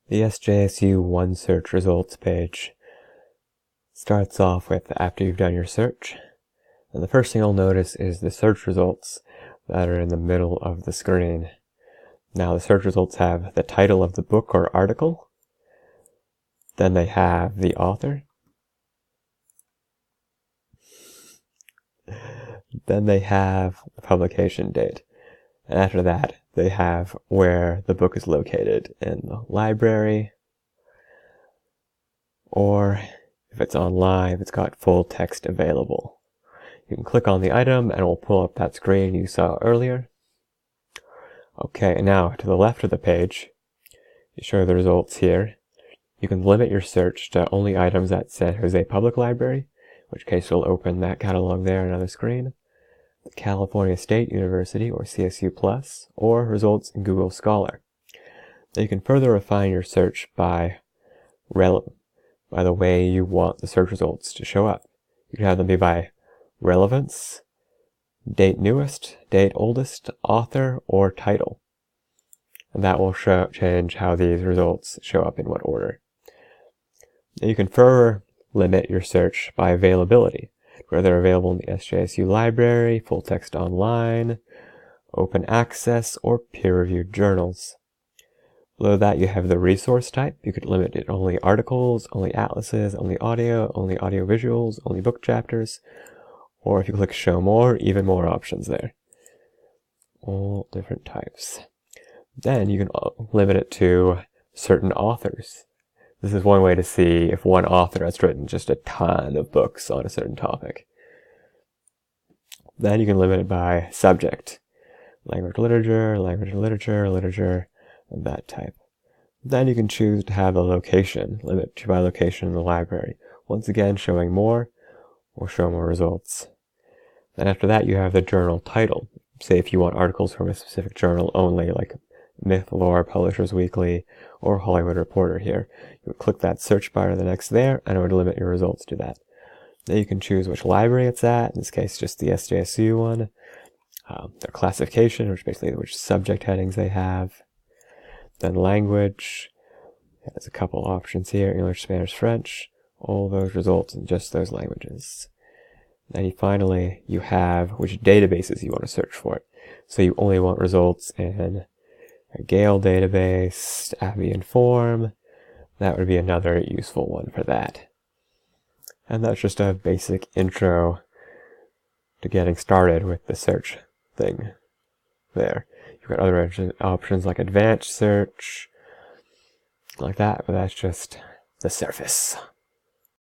The SJSU OneSearch results page starts off with after you've done your search. And the first thing you'll notice is the search results that are in the middle of the screen. Now the search results have the title of the book or article. Then they have the author. Then they have the publication date. And after that, they have where the book is located in the library, or if it's online, if it's got full text available. You can click on the item and it will pull up that screen you saw earlier. Okay, now to the left of the page, you show the results here. You can limit your search to only items at San Jose Public Library, in which case you'll open that catalog there on another screen. The California State University, or CSU+, or results in Google Scholar. Now you can further refine your search by the way you want the search results to show up. You can have them be by relevance, date newest, date oldest, author, or title. And that will change how these results show up in what order. Now you can further limit your search by availability, where they're available in the SJSU library, full text online, open access, or peer-reviewed journals. Below that you have the resource type. You could limit it only articles, only atlases, only audio visuals, only book chapters, or if you click show more, even more options there. All different types. Then you can limit it to certain authors. This is one way to see if one author has written just a ton of books on a certain topic. Then you can limit it by subject. Language, literature, and that type. Then you can choose to have a location, limit to by location in the library. Once again, showing more or show more results. Then after that, you have the journal title. Say if you want articles from a specific journal only, like Myth, Lore, Publishers Weekly, or Hollywood Reporter here. You would click that search bar to the next there, and it would limit your results to that. Then you can choose which library it's at, in this case just the SJSU one. Their classification, which basically which subject headings they have. Then language, there's a couple options here, English, Spanish, French, all those results in just those languages. Then finally, you have which databases you want to search for. So you only want results in a Gale database, AviInform. That would be another useful one for that. And that's just a basic intro to getting started with the search thing there. You've got other options like advanced search, like that, but that's just the surface.